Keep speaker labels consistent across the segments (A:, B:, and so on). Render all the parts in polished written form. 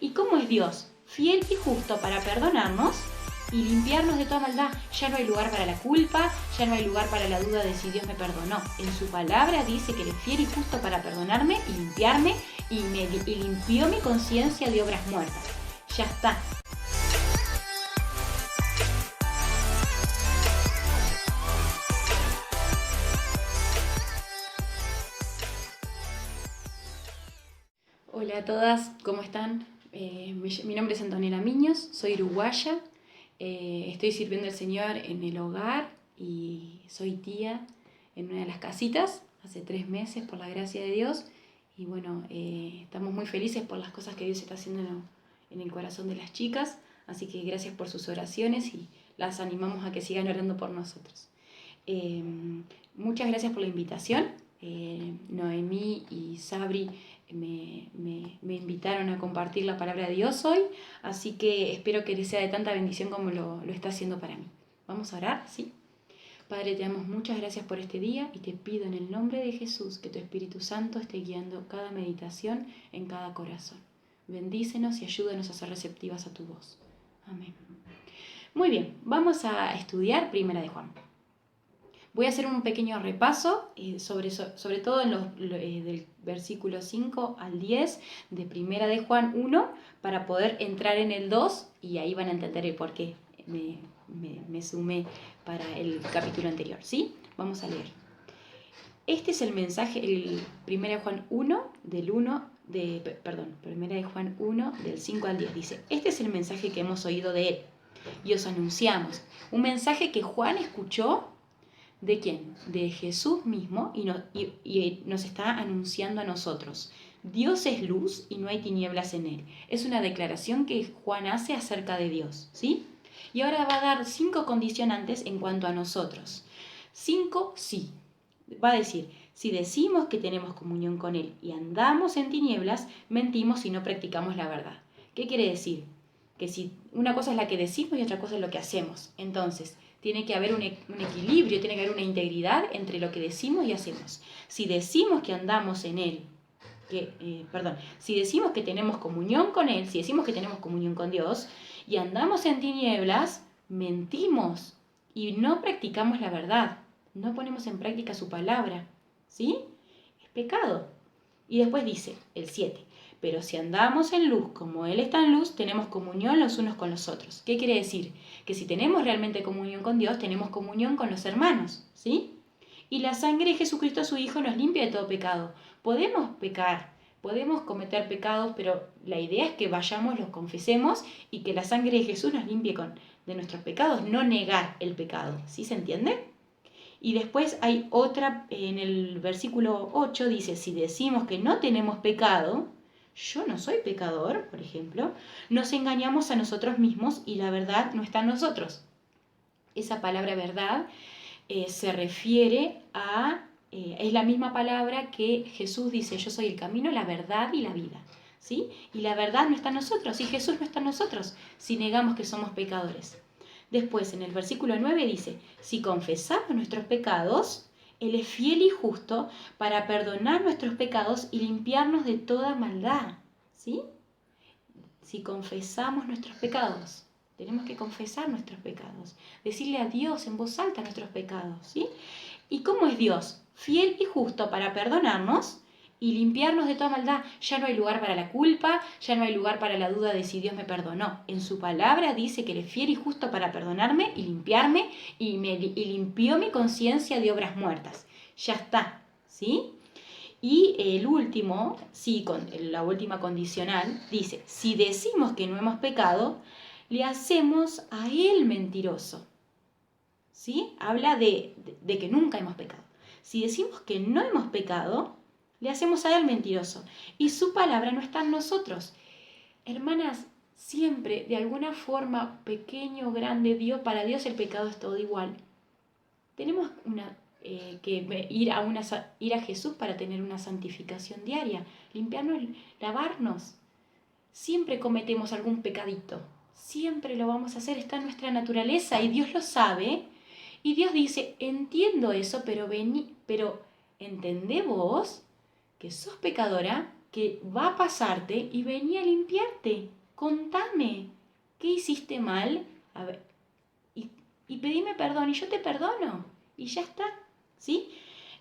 A: ¿Y cómo es Dios? Fiel y justo para perdonarnos y limpiarnos de toda maldad. Ya no hay lugar para la culpa, ya no hay lugar para la duda de si Dios me perdonó. En su palabra dice que Él es fiel y justo para perdonarme y limpiarme y limpió mi conciencia de obras muertas. Ya está. Hola a todas, ¿cómo están? Mi nombre es Antonella Miños, soy uruguaya, estoy sirviendo al Señor en el hogar y soy tía en una de las casitas hace 3 meses por la gracia de Dios y bueno, estamos muy felices por las cosas que Dios está haciendo en el corazón de las chicas, así que gracias por sus oraciones y las animamos a que sigan orando por nosotros. Muchas gracias por la invitación. Noemí y Sabri me invitaron a compartir la palabra de Dios hoy, así que espero que les sea de tanta bendición como lo está haciendo para mí. Vamos a orar, ¿sí? Padre, te damos muchas gracias por este día y te pido en el nombre de Jesús que tu Espíritu Santo esté guiando cada meditación en cada corazón. Bendícenos y ayúdanos a ser receptivas a tu voz. Amén. Muy bien, vamos a estudiar Primera de Juan. Voy a hacer un pequeño repaso, sobre todo del versículo 5 al 10 de Primera de Juan 1, para poder entrar en el 2 y ahí van a entender el por qué me sumé para el capítulo anterior, ¿sí? Vamos a leer. Este es el mensaje, el Primera de Juan 1, Primera de Juan 1, del 5 al 10, dice: este es el mensaje que hemos oído de él y os anunciamos. Un mensaje que Juan escuchó. ¿De quién? De Jesús mismo y nos está anunciando a nosotros. Dios es luz y no hay tinieblas en él. Es una declaración que Juan hace acerca de Dios, ¿sí? Y ahora va a dar 5 condicionantes en cuanto a nosotros. 5 sí. Va a decir, si decimos que tenemos comunión con él y andamos en tinieblas, mentimos y no practicamos la verdad. ¿Qué quiere decir? Que si una cosa es la que decimos y otra cosa es lo que hacemos. Entonces, tiene que haber un equilibrio, tiene que haber una integridad entre lo que decimos y hacemos. Si decimos que andamos en él, si decimos que tenemos comunión con él, si decimos que tenemos comunión con Dios y andamos en tinieblas, mentimos y no practicamos la verdad, no ponemos en práctica su palabra, ¿sí? Es pecado. Y después dice, el 7, pero si andamos en luz como Él está en luz, tenemos comunión los unos con los otros. ¿Qué quiere decir? Que si tenemos realmente comunión con Dios, tenemos comunión con los hermanos, ¿sí? Y la sangre de Jesucristo, su Hijo, nos limpia de todo pecado. Podemos pecar, podemos cometer pecados, pero la idea es que vayamos, los confesemos y que la sangre de Jesús nos limpie de nuestros pecados, no negar el pecado. ¿Sí se entiende? Y después hay otra, en el versículo 8 dice, si decimos que no tenemos pecado, yo no soy pecador, por ejemplo, nos engañamos a nosotros mismos y la verdad no está en nosotros. Esa palabra verdad se refiere a, es la misma palabra que Jesús dice, yo soy el camino, la verdad y la vida. ¿Sí? Y la verdad no está en nosotros, y Jesús no está en nosotros, si negamos que somos pecadores. Después, en el versículo 9 dice, si confesamos nuestros pecados, Él es fiel y justo para perdonar nuestros pecados y limpiarnos de toda maldad. ¿Sí? Si confesamos nuestros pecados, tenemos que confesar nuestros pecados, decirle a Dios en voz alta nuestros pecados. ¿Sí? ¿Y cómo es Dios? Fiel y justo para perdonarnos y limpiarnos de toda maldad. Ya no hay lugar para la culpa, ya no hay lugar para la duda de si Dios me perdonó. En su palabra dice que Él es fiel y justo para perdonarme y limpiarme y limpió mi conciencia de obras muertas. Ya está, ¿sí? Y el último, sí, la última condicional, dice, si decimos que no hemos pecado, le hacemos a Él mentiroso. ¿Sí? Habla de que nunca hemos pecado. Si decimos que no hemos pecado, le hacemos a Él mentiroso. Y su palabra no está en nosotros. Hermanas, siempre, de alguna forma, pequeño o grande, para Dios el pecado es todo igual. Tenemos que ir a Jesús para tener una santificación diaria, limpiarnos, lavarnos. Siempre cometemos algún pecadito. Siempre lo vamos a hacer, está en nuestra naturaleza y Dios lo sabe. Y Dios dice, entiendo eso, pero entendé vos que sos pecadora que va a pasarte y vení a limpiarte. Contame, ¿qué hiciste mal? A ver, y pedime perdón y yo te perdono. Y ya está, ¿sí?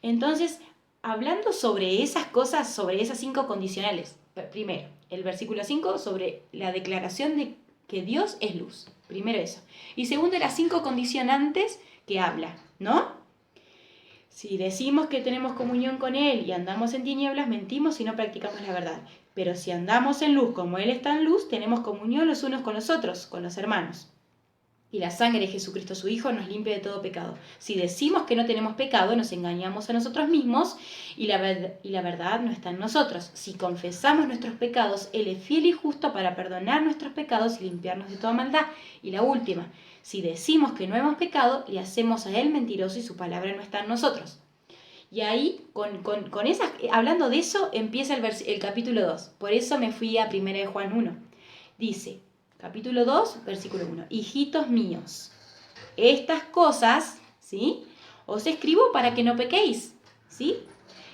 A: Entonces, hablando sobre esas cosas, sobre esas 5 condicionales. Primero, el versículo 5 sobre la declaración de que Dios es luz. Primero eso. Y segundo, las 5 condicionantes que habla, ¿no? Si decimos que tenemos comunión con Él y andamos en tinieblas, mentimos y no practicamos la verdad. Pero si andamos en luz como Él está en luz, tenemos comunión los unos con los otros, con los hermanos. Y la sangre de Jesucristo su Hijo nos limpia de todo pecado. Si decimos que no tenemos pecado, nos engañamos a nosotros mismos y la verdad no está en nosotros. Si confesamos nuestros pecados, Él es fiel y justo para perdonar nuestros pecados y limpiarnos de toda maldad. Y la última, si decimos que no hemos pecado, le hacemos a Él mentiroso y su palabra no está en nosotros. Y ahí, hablando de eso, empieza el capítulo 2. Por eso me fui a 1 de Juan 1. Dice, capítulo 2, versículo 1. Hijitos míos, estas cosas, ¿sí?, os escribo para que no pequéis, ¿sí?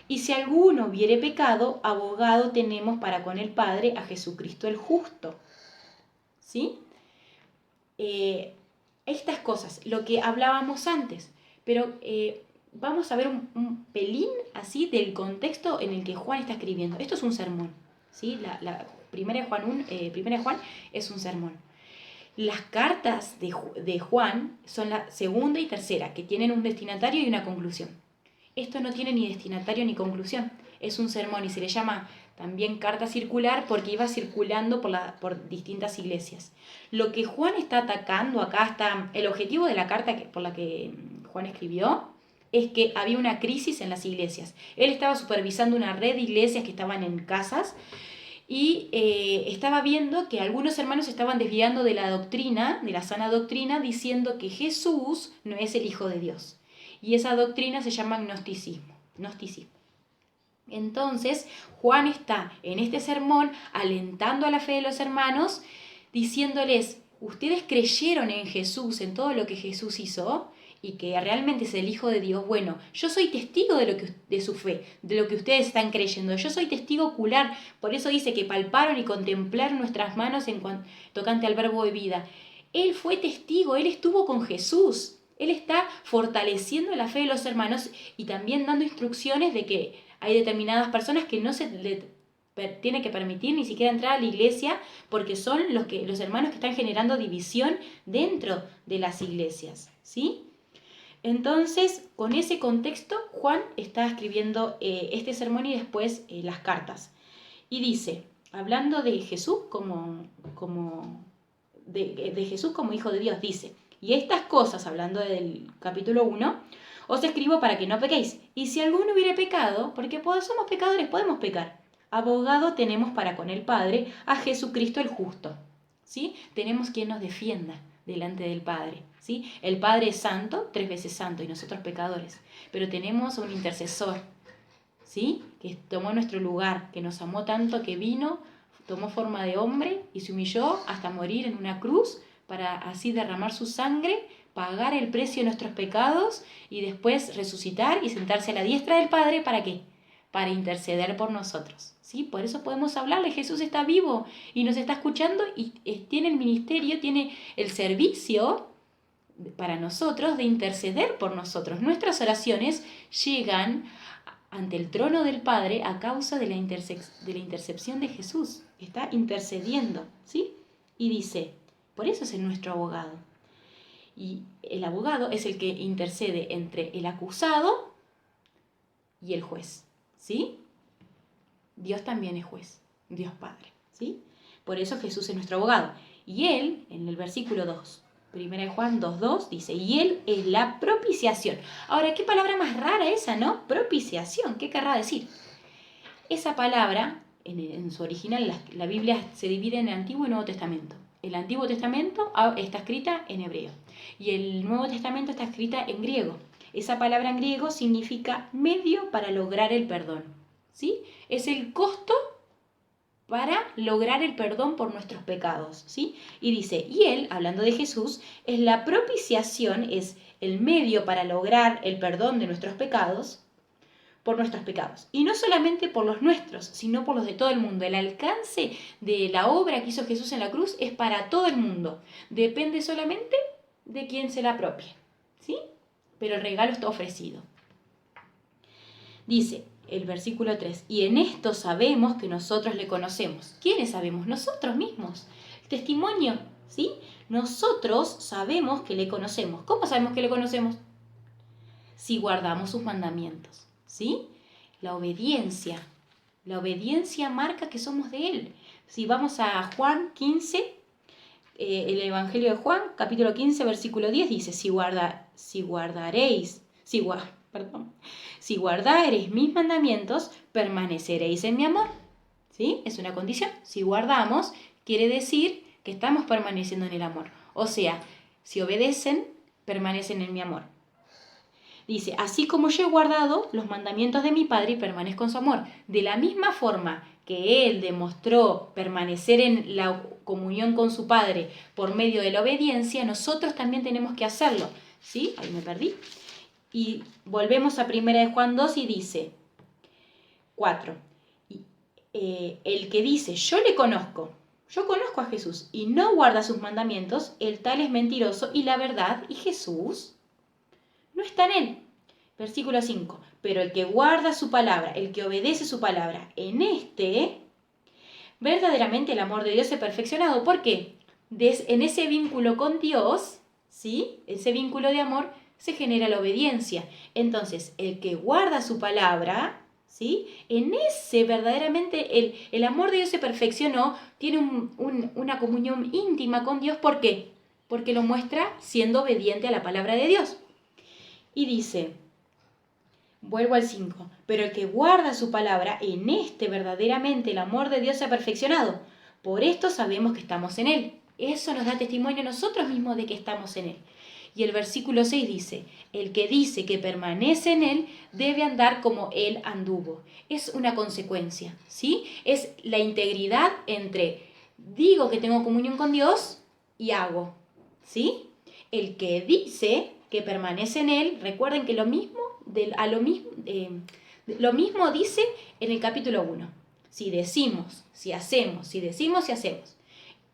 A: Y si alguno hubiere pecado, abogado tenemos para con el Padre a Jesucristo el justo, ¿sí? Estas cosas, lo que hablábamos antes, pero vamos a ver un pelín así del contexto en el que Juan está escribiendo. Esto es un sermón, ¿sí? La primera de Juan es un sermón. Las cartas de Juan son la segunda y tercera, que tienen un destinatario y una conclusión. Esto no tiene ni destinatario ni conclusión. Es un sermón y se le llama también carta circular porque iba circulando por distintas iglesias. Lo que Juan está atacando acá, el objetivo de la carta por la que Juan escribió, es que había una crisis en las iglesias. Él estaba supervisando una red de iglesias que estaban en casas y estaba viendo que algunos hermanos estaban desviando de la doctrina, de la sana doctrina, diciendo que Jesús no es el Hijo de Dios. Y esa doctrina se llama gnosticismo. Entonces, Juan está en este sermón alentando a la fe de los hermanos, diciéndoles, ustedes creyeron en Jesús, en todo lo que Jesús hizo, y que realmente es el Hijo de Dios. Bueno, yo soy testigo de su fe, de lo que ustedes están creyendo. Yo soy testigo ocular, por eso dice que palparon y contemplaron nuestras manos tocante al verbo de vida. Él fue testigo, él estuvo con Jesús. Él está fortaleciendo la fe de los hermanos y también dando instrucciones de que hay determinadas personas que no se le tiene que permitir ni siquiera entrar a la iglesia porque son los hermanos que están generando división dentro de las iglesias, ¿sí? Entonces, con ese contexto, Juan está escribiendo este sermón y después las cartas. Y dice, hablando de Jesús de Jesús como Hijo de Dios, dice, y estas cosas, hablando del capítulo 1, os escribo para que no pequéis. Y si alguno hubiere pecado, porque somos pecadores, podemos pecar. Abogado tenemos para con el Padre a Jesucristo el justo. ¿Sí? Tenemos quien nos defienda delante del Padre. ¿Sí? El Padre es santo, 3 veces santo, y nosotros pecadores. Pero tenemos un intercesor, ¿sí?, que tomó nuestro lugar, que nos amó tanto que vino, tomó forma de hombre y se humilló hasta morir en una cruz para así derramar su sangre, pagar el precio de nuestros pecados y después resucitar y sentarse a la diestra del Padre. ¿Para qué? Para interceder por nosotros, ¿sí? Por eso podemos hablarle. Jesús está vivo y nos está escuchando y tiene el ministerio, tiene el servicio para nosotros de interceder por nosotros. Nuestras oraciones llegan ante el trono del Padre a causa de la intercepción de Jesús. Está intercediendo, ¿sí? Y dice, por eso es nuestro abogado. Y el abogado es el que intercede entre el acusado y el juez, ¿sí? Dios también es juez, Dios Padre, ¿sí? Por eso Jesús es nuestro abogado. Y Él, en el versículo 2, 1 Juan 2:2, dice, y Él es la propiciación. Ahora, ¿qué palabra más rara esa, no? Propiciación, ¿qué querrá decir? Esa palabra, en su original, la Biblia se divide en el Antiguo y Nuevo Testamento. El Antiguo Testamento está escrita en hebreo y el Nuevo Testamento está escrita en griego. Esa palabra en griego significa medio para lograr el perdón, ¿sí? Es el costo para lograr el perdón por nuestros pecados, ¿sí? Y dice, y Él, hablando de Jesús, es la propiciación, es el medio para lograr el perdón de nuestros pecados, por nuestros pecados. Y no solamente por los nuestros, sino por los de todo el mundo. El alcance de la obra que hizo Jesús en la cruz es para todo el mundo. Depende solamente de quién se la apropie, ¿sí? Pero el regalo está ofrecido. Dice el versículo 3, y en esto sabemos que nosotros le conocemos. ¿Quiénes sabemos? Nosotros mismos. El testimonio, ¿sí? Nosotros sabemos que le conocemos. ¿Cómo sabemos que le conocemos? Si guardamos sus mandamientos, ¿sí? La obediencia marca que somos de Él. Si vamos a Juan 15, el Evangelio de Juan, capítulo 15, versículo 10, dice, si guardareis mis mandamientos, permaneceréis en mi amor. ¿Sí? Es una condición. Si guardamos, quiere decir que estamos permaneciendo en el amor. O sea, si obedecen, permanecen en mi amor. Dice, así como yo he guardado los mandamientos de mi Padre y permanezco en su amor. De la misma forma que Él demostró permanecer en la comunión con su Padre por medio de la obediencia, nosotros también tenemos que hacerlo. ¿Sí? Ahí me perdí. Y volvemos a 1 Juan 2 y dice, 4. El que dice, yo conozco a Jesús y no guarda sus mandamientos, el tal es mentiroso y la verdad, y Jesús no está en él. Versículo 5. Pero el que guarda su palabra, el que obedece su palabra, verdaderamente el amor de Dios es perfeccionado. ¿Por qué? En ese vínculo con Dios, ¿sí? Ese vínculo de amor, se genera la obediencia. Entonces, el que guarda su palabra, ¿sí? En ese verdaderamente el amor de Dios se perfeccionó, tiene una comunión íntima con Dios. ¿Por qué? Porque lo muestra siendo obediente a la palabra de Dios. Y dice, vuelvo al 5, pero el que guarda su palabra, verdaderamente el amor de Dios se ha perfeccionado. Por esto sabemos que estamos en Él. Eso nos da testimonio a nosotros mismos de que estamos en Él. Y el versículo 6 dice, el que dice que permanece en Él debe andar como Él anduvo. Es una consecuencia, ¿sí? Es la integridad entre digo que tengo comunión con Dios y hago, ¿sí? El que dice que permanece en Él, recuerden que lo mismo dice en el capítulo 1. Si decimos, si hacemos, si decimos, si hacemos.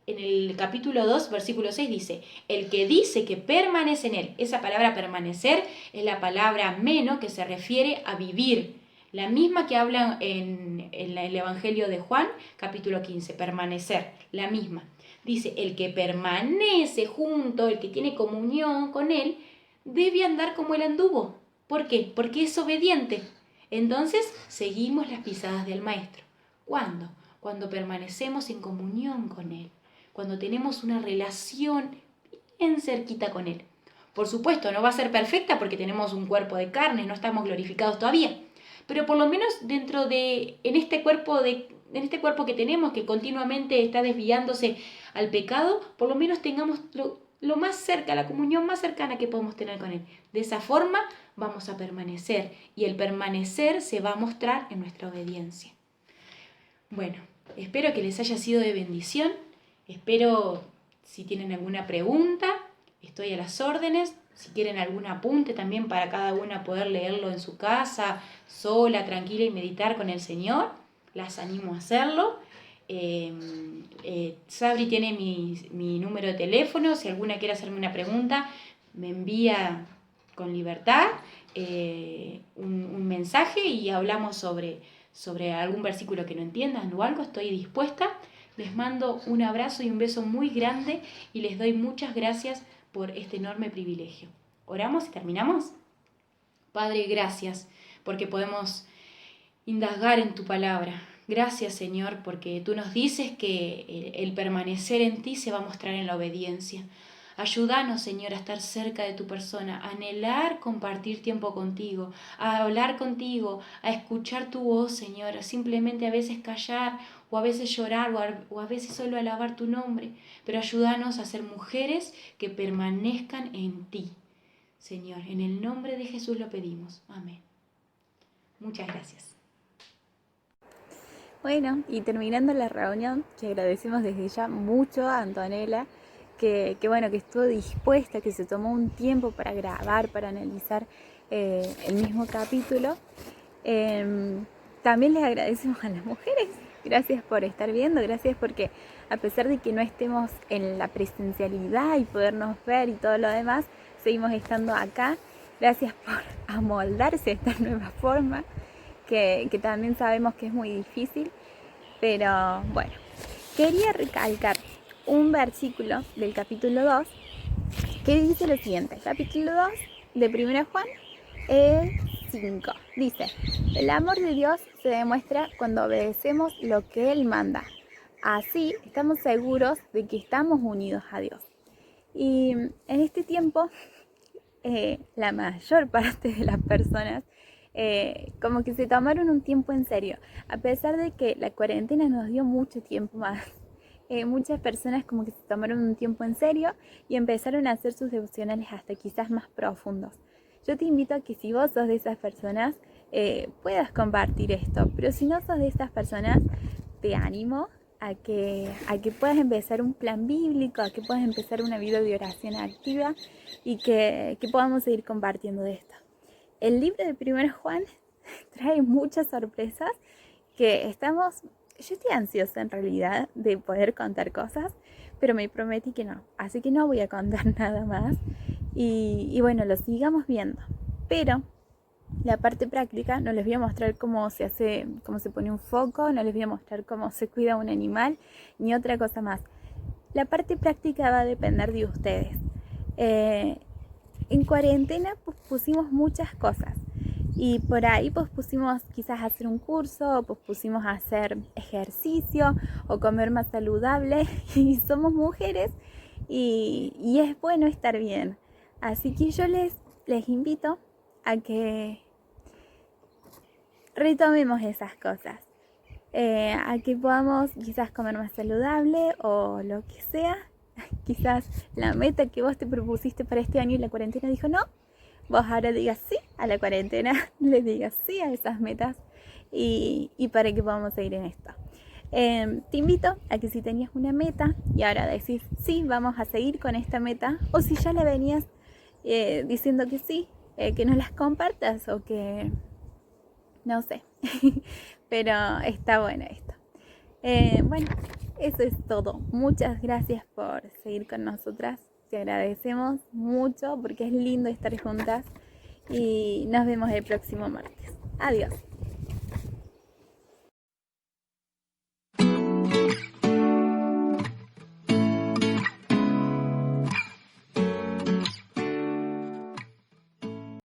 A: En el capítulo 2, versículo 6 dice, el que dice que permanece en Él. Esa palabra permanecer es la palabra meno, que se refiere a vivir. La misma que habla en el Evangelio de Juan, capítulo 15, permanecer, la misma. Dice, el que permanece junto, el que tiene comunión con Él, debe andar como Él anduvo. ¿Por qué? Porque es obediente. Entonces, seguimos las pisadas del Maestro. ¿Cuándo? Cuando permanecemos en comunión con Él. Cuando tenemos una relación bien cerquita con Él. Por supuesto, no va a ser perfecta porque tenemos un cuerpo de carne, no estamos glorificados todavía. Pero por lo menos en este cuerpo que tenemos, que continuamente está desviándose al pecado, por lo menos tengamos lo más cerca, la comunión más cercana que podemos tener con Él. De esa forma vamos a permanecer, y el permanecer se va a mostrar en nuestra obediencia. Bueno, espero que les haya sido de bendición. Espero, si tienen alguna pregunta, estoy a las órdenes. Si quieren algún apunte también para cada una poder leerlo en su casa, sola, tranquila, y meditar con el Señor, las animo a hacerlo. Sabri tiene mi número de teléfono. Si alguna quiere hacerme una pregunta, me envía con libertad un mensaje y hablamos sobre algún versículo que no entiendan o algo. Estoy dispuesta. Les mando un abrazo y un beso muy grande y les doy muchas gracias por este enorme privilegio. ¿Oramos y terminamos? Padre, gracias porque podemos indagar en tu palabra. Gracias, Señor, porque tú nos dices que el permanecer en ti se va a mostrar en la obediencia. Ayúdanos, Señor, a estar cerca de tu persona, a anhelar compartir tiempo contigo, a hablar contigo, a escuchar tu voz, Señor, a simplemente a veces callar o a veces llorar o a veces solo alabar tu nombre. Pero ayúdanos a ser mujeres que permanezcan en ti, Señor. En el nombre de Jesús lo pedimos. Amén. Muchas gracias.
B: Bueno, y terminando la reunión, que agradecemos desde ya mucho a Antonella, que estuvo dispuesta, que se tomó un tiempo para grabar, para analizar el mismo capítulo. También les agradecemos a las mujeres. Gracias por estar viendo, gracias porque a pesar de que no estemos en la presencialidad y podernos ver y todo lo demás, seguimos estando acá. Gracias por amoldarse a esta nueva forma, que también sabemos que es muy difícil. Pero bueno, quería recalcar un versículo del capítulo 2 que dice lo siguiente. Capítulo 2 de 1 Juan 5. Dice, el amor de Dios se demuestra cuando obedecemos lo que Él manda. Así estamos seguros de que estamos unidos a Dios. Y en este tiempo, la mayor parte de las personas como que se tomaron un tiempo en serio. A pesar de que la cuarentena nos dio mucho tiempo más, muchas personas como que se tomaron un tiempo en serio y empezaron a hacer sus devocionales hasta quizás más profundos. Yo te invito a que si vos sos de esas personas, puedas compartir esto, pero si no sos de esas personas, te animo a que puedas empezar un plan bíblico, a que puedas empezar una vida de oración activa y que podamos seguir compartiendo de esto. El libro de 1 Juan trae muchas sorpresas que yo estoy ansiosa en realidad de poder contar cosas, pero me prometí que no, así que no voy a contar nada más y bueno, lo sigamos viendo, pero la parte práctica no les voy a mostrar cómo se hace, cómo se pone un foco, no les voy a mostrar cómo se cuida un animal, ni otra cosa más. La parte práctica va a depender de ustedes. En cuarentena pues, pusimos muchas cosas y por ahí pues pusimos quizás hacer un curso, pues pusimos a hacer ejercicio o comer más saludable y somos mujeres y es bueno estar bien. Así que yo les invito a que retomemos esas cosas, a que podamos quizás comer más saludable o lo que sea. Quizás la meta que vos te propusiste para este año y la cuarentena dijo no, vos ahora digas sí a la cuarentena, le digas sí a esas metas y para que podamos seguir en esto. Te invito a que si tenías una meta y ahora decís sí, vamos a seguir con esta meta, o si ya la venías diciendo que sí, que nos las compartas o que no sé, pero está bueno esto. Bueno, eso es todo. Muchas gracias por seguir con nosotras. Te agradecemos mucho porque es lindo estar juntas y nos vemos el próximo martes. Adiós.